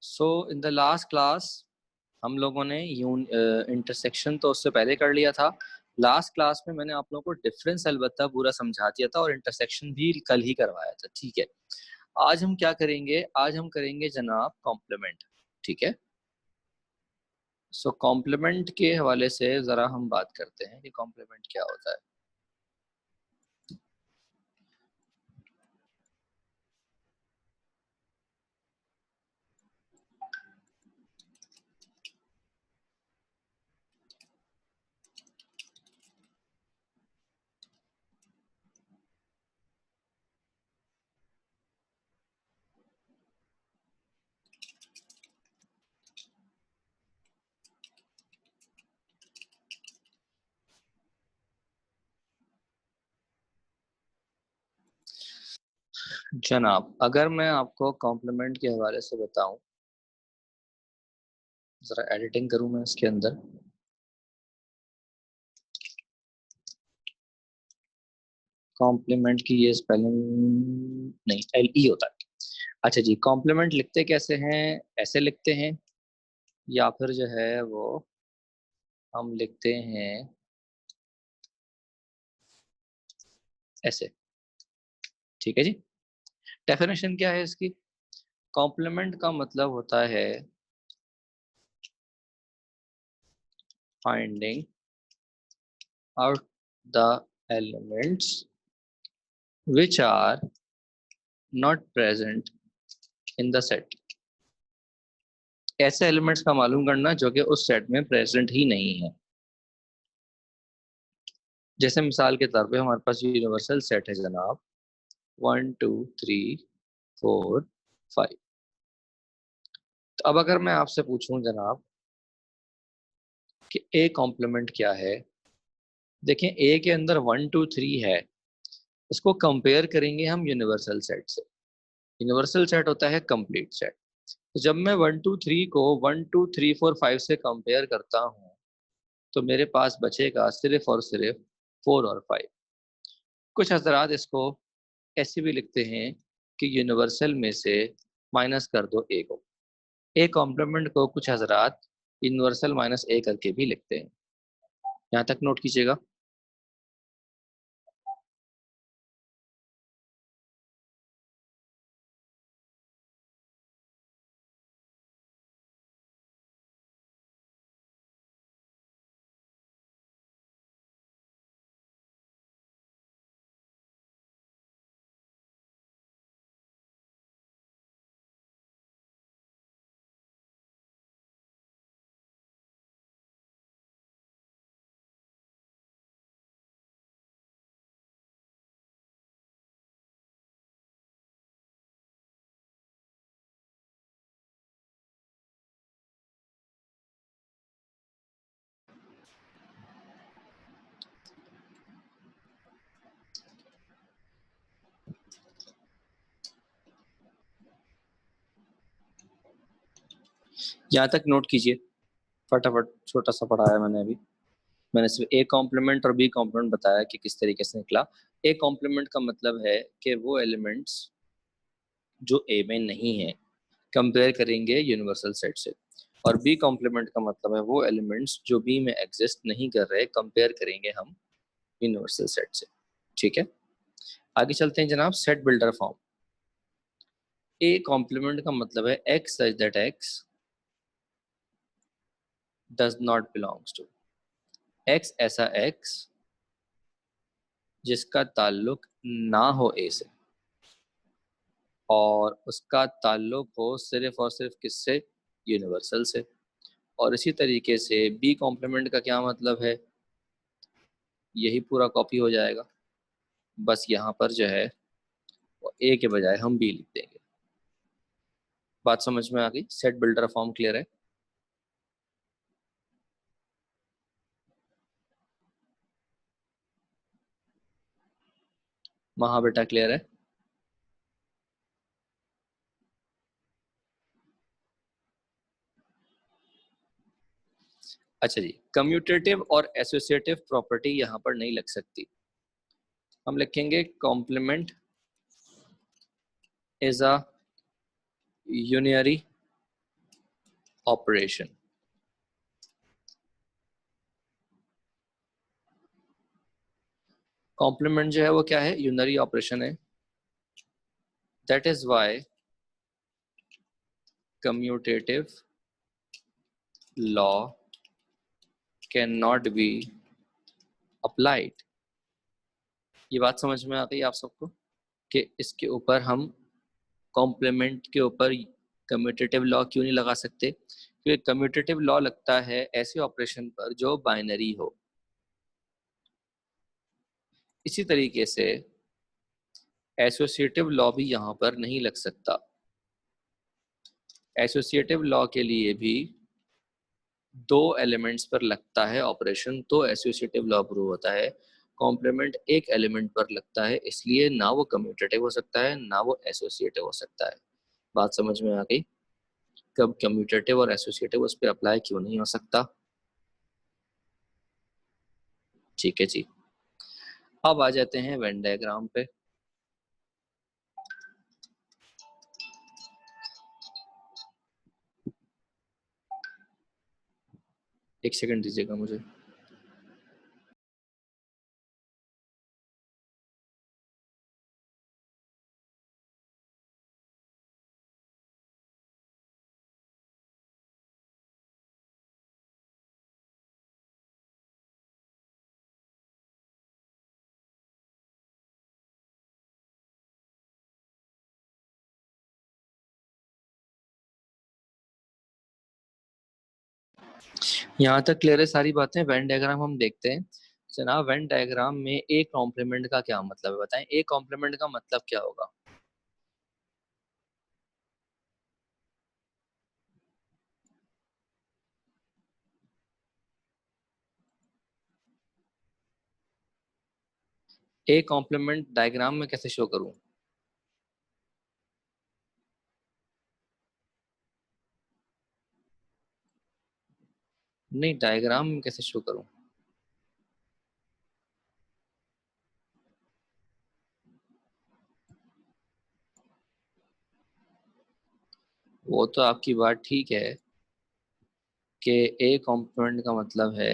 So in the last class हम लोगों ने इंटरसेक्शन तो उससे पहले कर लिया था। लास्ट क्लास में मैंने आप लोगों को डिफरेंस अलबत्ता पूरा समझा दिया था और इंटरसेक्शन भी कल ही करवाया था। ठीक है, आज हम क्या करेंगे? आज हम करेंगे जनाब कॉम्प्लीमेंट। ठीक है, सो कॉम्प्लीमेंट के हवाले से ज़रा हम बात करते हैं कि कॉम्प्लीमेंट क्या होता है। जनाब अगर मैं आपको कॉम्प्लीमेंट के हवाले से बताऊं, ज़रा एडिटिंग करूं मैं इसके अंदर। कॉम्प्लीमेंट की ये स्पेलिंग नहीं, एल ई होता है। अच्छा जी, कॉम्प्लीमेंट लिखते कैसे हैं? ऐसे लिखते हैं या फिर जो है वो हम लिखते हैं ऐसे। ठीक है जी, डेफिनेशन क्या है इसकी? कॉम्प्लीमेंट का मतलब होता है finding out the elements which are not present in the set। ऐसे एलिमेंट्स का मालूम करना जो कि उस सेट में प्रेजेंट ही नहीं है। जैसे मिसाल के तौर पे हमारे पास यूनिवर्सल सेट है जनाब 1 2 3 4 5। तो अब अगर मैं आपसे पूछूं जनाब कि ए कॉम्प्लीमेंट क्या है, देखें ए के अंदर 1 2 3 है, इसको कंपेयर करेंगे हम यूनिवर्सल सेट से। यूनिवर्सल सेट होता है कंप्लीट सेट। तो जब मैं 1 2 3 को 1 2 3 4 5 से कंपेयर करता हूँ तो मेरे पास बचेगा सिर्फ और सिर्फ 4 और 5। कुछ हजरात इसको ऐसे भी लिखते हैं कि यूनिवर्सल में से माइनस कर दो ए को। ए कॉम्प्लीमेंट को कुछ हजरात यूनिवर्सल माइनस ए करके भी लिखते हैं। यहाँ तक नोट कीजिएगा। यहाँ तक नोट कीजिए फटाफट। छोटा सा पढ़ाया मैंने अभी। मैंने सिर्फ ए कॉम्प्लीमेंट और बी कॉम्प्लीमेंट बताया कि किस तरीके से निकला। ए कॉम्प्लीमेंट का मतलब है कि वो एलिमेंट्स जो ए में नहीं है कंपेयर करेंगे यूनिवर्सल सेट से। और बी कॉम्प्लीमेंट का मतलब है वो एलिमेंट्स जो बी में एग्जिस्ट नहीं कर रहे कंपेयर करेंगे हम यूनिवर्सल सेट से। ठीक है, आगे चलते हैं जनाब। Set builder form. A complement का मतलब है x such that x does not belongs to. X ऐसा एक्स जिसका ताल्लुक ना हो ए से और उसका ताल्लुक हो सिर्फ और सिर्फ किससे? यूनिवर्सल से। और इसी तरीके से बी कॉम्प्लीमेंट का क्या मतलब है? यही पूरा कॉपी हो जाएगा, बस यहाँ पर जो है वो ए के बजाय हम बी लिख देंगे। बात समझ में आ गई? सेट बिल्डर फॉर्म क्लियर है? महा बेटा क्लियर है? अच्छा जी, कम्यूटेटिव और एसोसिएटिव प्रॉपर्टी यहाँ पर नहीं लग सकती। हम लिखेंगे complement is a unary operation. Complement जो है वो क्या है, यूनरी ऑपरेशन है। That is why commutative law can not be applied. ये बात समझ में आ गई आप सबको कि इसके ऊपर हम कॉम्प्लीमेंट के ऊपर कम्यूटेटिव लॉ क्यों नहीं लगा सकते? क्योंकि कम्यूटेटिव लॉ लगता है ऐसे ऑपरेशन पर जो बाइनरी हो। इसी तरीके से एसोसिएटिव लॉ भी यहां पर नहीं लग सकता। एसोसिएटिव लॉ के लिए भी दो एलिमेंट्स पर लगता है ऑपरेशन, तो एसोसिएटिव लॉ प्रूव होता है। कॉम्प्लीमेंट एक एलिमेंट पर लगता है, इसलिए ना वो कम्यूटेटिव हो सकता है ना वो एसोसिएटिव हो सकता है। बात समझ में आ गई? कब कम्यूटेटिव और एसोसिएटिव उस पर अप्लाई क्यों नहीं हो सकता? ठीक है जी। अब आ जाते हैं वेन डायग्राम पे। एक सेकंड दीजिएगा मुझे। यहाँ तक क्लियर है सारी बातें? वेन डायग्राम हम देखते हैं। जनाब, वेन डायग्राम में ए कॉम्प्लीमेंट का क्या मतलब है बताएं? ए कॉम्प्लीमेंट का मतलब क्या होगा? ए कॉम्प्लीमेंट डायग्राम में कैसे शो करूं? नहीं, डायग्राम में कैसे शो करूं? वो तो आपकी बात ठीक है कि ए कॉम्प्लीमेंट का मतलब है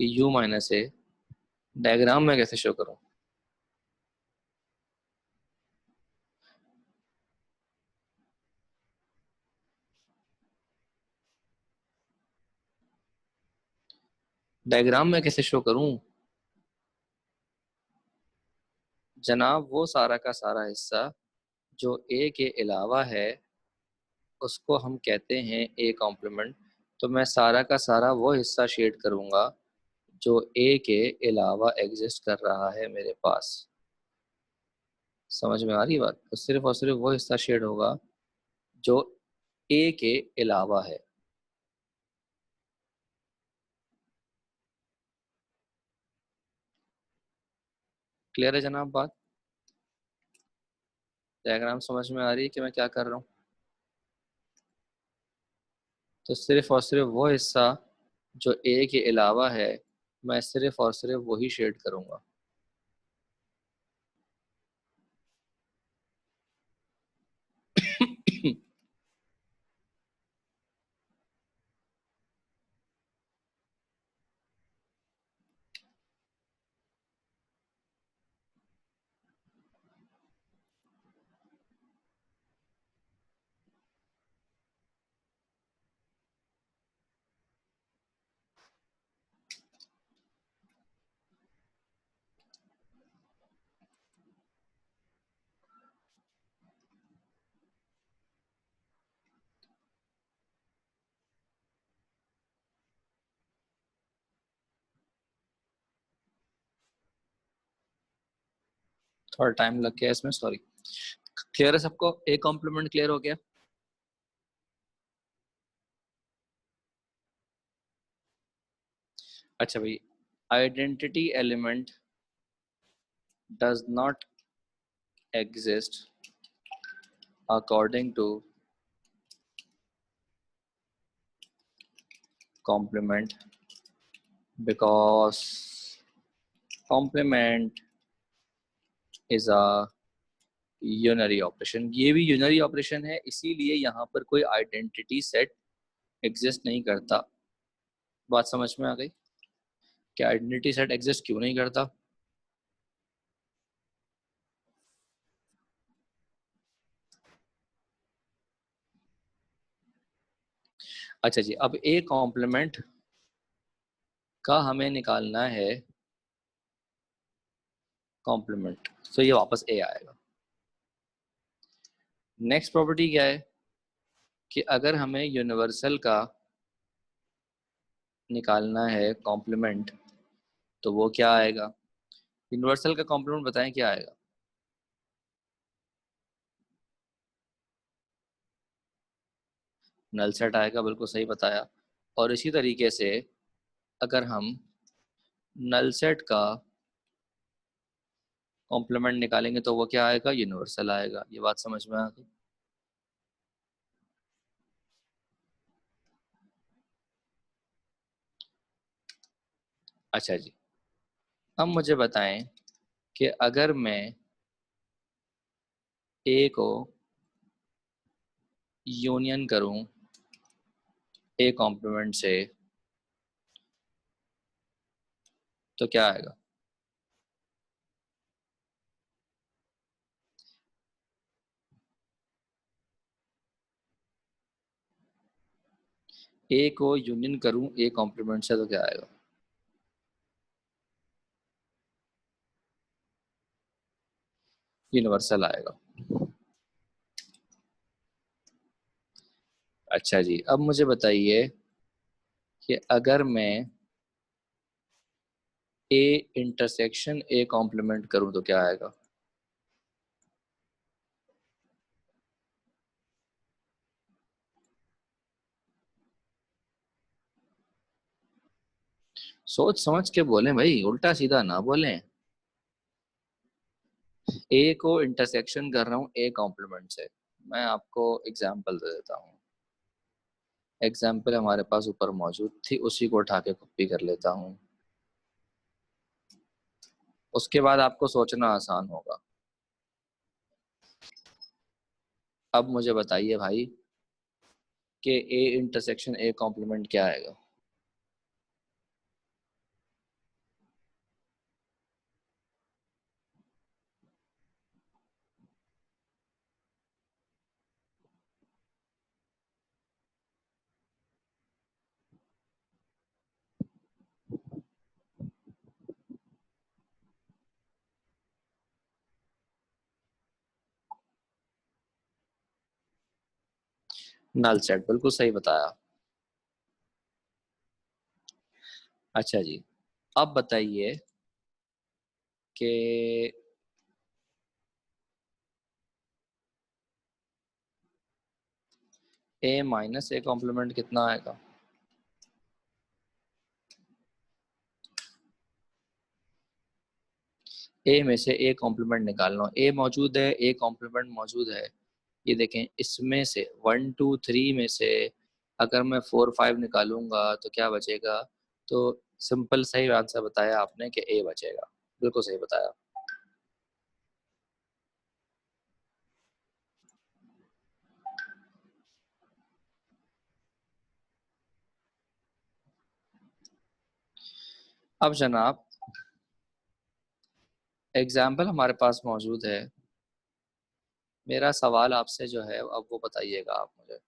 कि यू माइनस ए। डायग्राम में कैसे शो करूं? डायग्राम में कैसे शो करूं? जनाब, वो सारा का सारा हिस्सा जो ए के अलावा है उसको हम कहते हैं ए कॉम्प्लीमेंट। तो मैं सारा का सारा वो हिस्सा शेड करूंगा जो ए के अलावा एग्जिस्ट कर रहा है मेरे पास। समझ में आ रही बात? तो सिर्फ और सिर्फ वो हिस्सा शेड होगा जो ए के अलावा है। क्लियर है जनाब बात? डायग्राम समझ में आ रही है कि मैं क्या कर रहा हूँ? तो सिर्फ और सिर्फ वो हिस्सा जो ए के अलावा है, मैं सिर्फ और सिर्फ वही शेड करूंगा। थोड़ा टाइम लग गया इसमें, सॉरी। क्लियर है सबको? ए कॉम्प्लीमेंट क्लियर हो गया? अच्छा भाई, identity element does not exist according to complement because complement is a unary operation, ये भी यूनरी ऑपरेशन है, इसीलिए यहाँ पर कोई आइडेंटिटी सेट एग्जिस्ट नहीं करता। बात समझ में आ गई कि आइडेंटिटी सेट एग्जिस्ट क्यों नहीं करता? अच्छा जी, अब ए कॉम्प्लीमेंट का हमें निकालना है कॉम्प्लीमेंट, तो ये वापस ए आएगा। नेक्स्ट प्रॉपर्टी क्या है कि अगर हमें यूनिवर्सल का निकालना है कॉम्प्लीमेंट, तो वो क्या आएगा? यूनिवर्सल का कॉम्प्लीमेंट बताएं क्या आएगा? नल सेट आएगा, बिल्कुल सही बताया। और इसी तरीके से अगर हम नल सेट का कॉम्प्लीमेंट निकालेंगे तो वो क्या आएगा? यूनिवर्सल आएगा। ये बात समझ में आ गई? अच्छा जी, अब मुझे बताएं कि अगर मैं ए को यूनियन करूं ए कॉम्प्लीमेंट से तो क्या आएगा? ए को यूनियन करूं ए कॉम्प्लीमेंट से तो क्या आएगा? यूनिवर्सल आएगा। अच्छा जी, अब मुझे बताइए कि अगर मैं ए इंटरसेक्शन ए कॉम्प्लीमेंट करूं तो क्या आएगा? सोच समझ के बोलें भाई, उल्टा सीधा ना बोलें। ए को इंटरसेक्शन कर रहा हूँ ए कॉम्प्लीमेंट से। मैं आपको एग्जांपल दे देता हूँ। एग्जाम्पल हमारे पास ऊपर मौजूद थी, उसी को उठा के कॉपी कर लेता हूँ। उसके बाद आपको सोचना आसान होगा। अब मुझे बताइए भाई कि ए इंटरसेक्शन ए कॉम्प्लीमेंट क्या आएगा? नल सेट, बिल्कुल सही बताया। अच्छा जी, अब बताइए कि ए माइनस ए कॉम्प्लीमेंट कितना आएगा? ए में से ए कॉम्प्लीमेंट निकालना, ए मौजूद है ए कॉम्प्लीमेंट मौजूद है। ये देखें, इसमें से 1 2 3 में से अगर मैं 4 5 निकालूंगा तो क्या बचेगा? तो सिंपल सही आंसर बताया आपने कि ए बचेगा। बिल्कुल सही बताया। अब जनाब, एग्जाम्पल हमारे पास मौजूद है। मेरा सवाल आपसे जो है अब वो बताइएगा आप मुझे।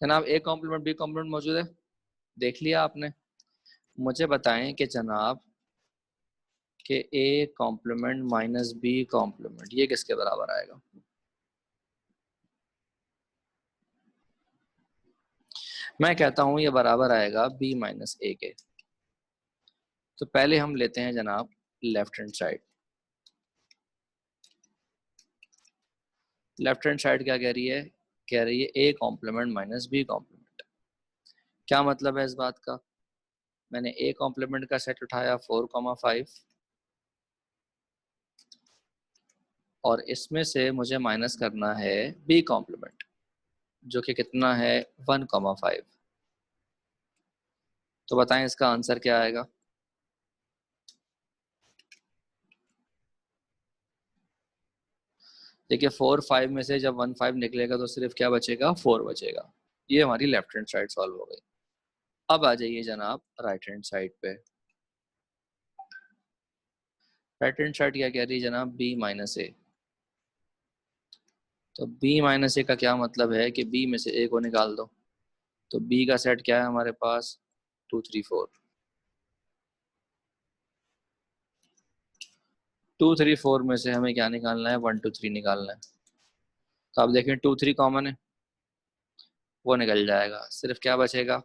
जनाब, ए कॉम्प्लीमेंट बी कॉम्प्लीमेंट मौजूद है, देख लिया आपने। मुझे बताएं कि जनाब कि A complement minus B complement ये किसके बराबर आएगा? मैं कहता हूं ये बराबर आएगा बी माइनस ए के। तो पहले हम लेते हैं जनाब left hand side. Left hand side क्या कह रही है? कह रही है A complement minus B complement. क्या मतलब है इस बात का? मैंने ए कॉम्प्लीमेंट का सेट उठाया 4 5 और इसमें से मुझे माइनस करना है बी कॉम्प्लीमेंट जो कि कितना है 1 5। तो बताएं इसका आंसर क्या आएगा। देखिए 4 5 में से जब 1 5 निकलेगा तो सिर्फ क्या बचेगा, 4 बचेगा। ये हमारी लेफ्ट हैंड साइड सॉल्व हो गई। अब आ जाइए जनाब राइट हैंड साइड पे। राइट हैंड साइड क्या कह रही है जनाब, b-a। तो b-a का क्या मतलब है कि b में से a को निकाल दो। तो b का सेट क्या है हमारे पास, 2 3 4। 2 3 4 में से हमें क्या निकालना है, 1 2 3 निकालना है। तो आप देखें 2 3 कॉमन है, वो निकल जाएगा, सिर्फ क्या बचेगा,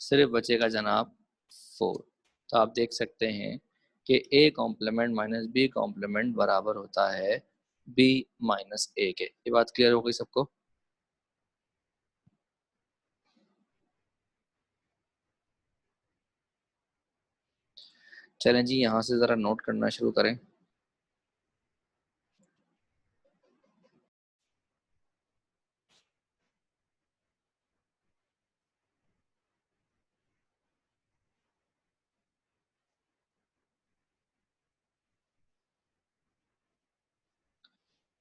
सिर्फ बचेगा जनाब 4। तो आप देख सकते हैं कि a complement minus B complement बराबर होता है b माइनस ए के। ये बात क्लियर हो गई सबको। चलें जी, यहाँ से ज़रा नोट करना शुरू करें।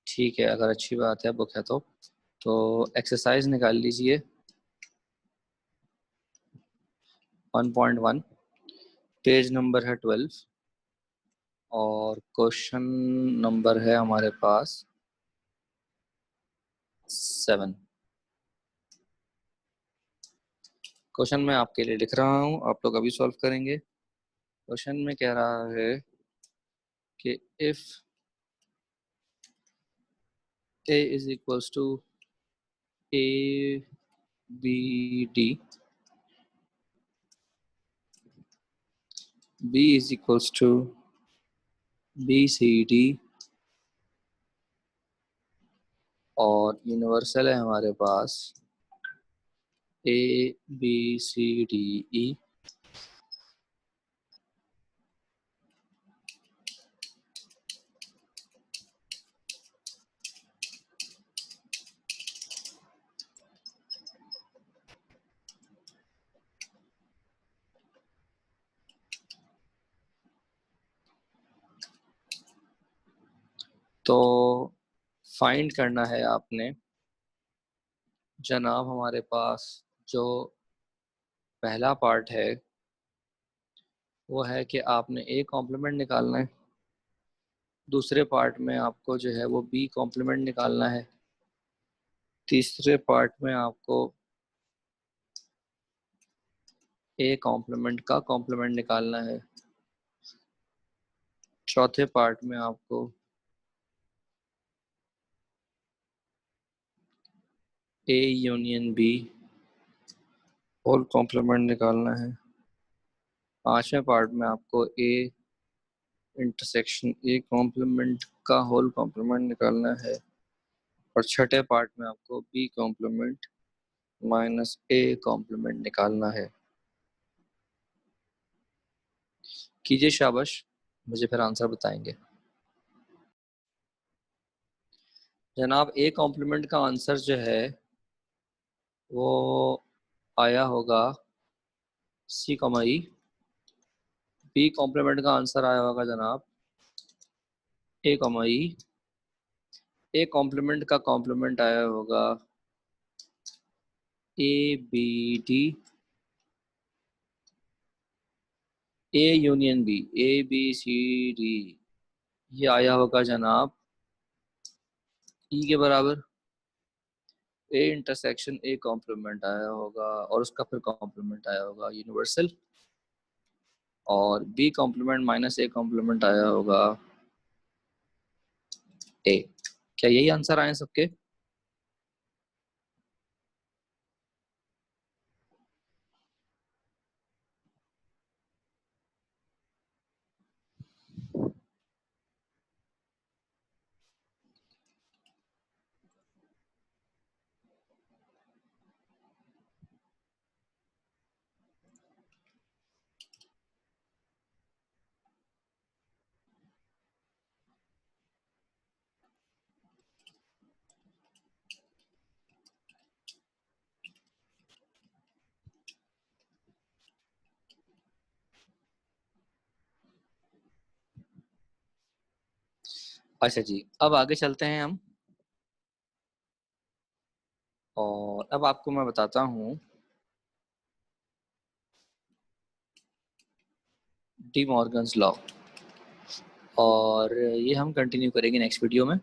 ठीक है, अगर अच्छी बात है बुक है तो एक्सरसाइज निकाल लीजिए 1.1, पेज नंबर है 12 और क्वेश्चन नंबर है हमारे पास 7। क्वेश्चन मैं आपके लिए लिख रहा हूँ, आप लोग अभी सॉल्व करेंगे। क्वेश्चन में कह रहा है कि if a is equals to A B D, b is equals to B C D और यूनिवर्सल है हमारे पास ए बी सी डी ई। तो फाइंड करना है आपने जनाब हमारे पास जो पहला पार्ट है वो है कि आपने ए कॉम्प्लीमेंट निकालना है, दूसरे पार्ट में आपको जो है वो बी कॉम्प्लीमेंट निकालना है, तीसरे पार्ट में आपको ए कॉम्प्लीमेंट का कॉम्प्लीमेंट निकालना है, चौथे पार्ट में आपको A union B whole complement निकालना है, पांचवें पार्ट में आपको ए इंटरसेक्शन ए कॉम्प्लीमेंट का होल कॉम्प्लीमेंट निकालना है और छठे पार्ट में आपको B complement minus A complement निकालना है। कीजिए शाबाश, मुझे फिर आंसर बताएंगे। जनाब ए कॉम्प्लीमेंट का आंसर जो है वो आया होगा C comma E. B complement का आंसर आया होगा जनाब A comma E. A complement का कॉम्प्लीमेंट आया होगा A B D. A union B, A B C D, ये आया होगा जनाब ई के बराबर। ए इंटरसेक्शन ए कॉम्प्लीमेंट आया होगा और उसका फिर कॉम्प्लीमेंट आया होगा यूनिवर्सल और B complement minus A complement आया होगा ए। क्या यही आंसर आए सबके। अच्छा जी, अब आगे चलते हैं हम, और अब आपको मैं बताता हूँ डी मॉर्गन्स लॉ, और ये हम कंटिन्यू करेंगे नेक्स्ट वीडियो में।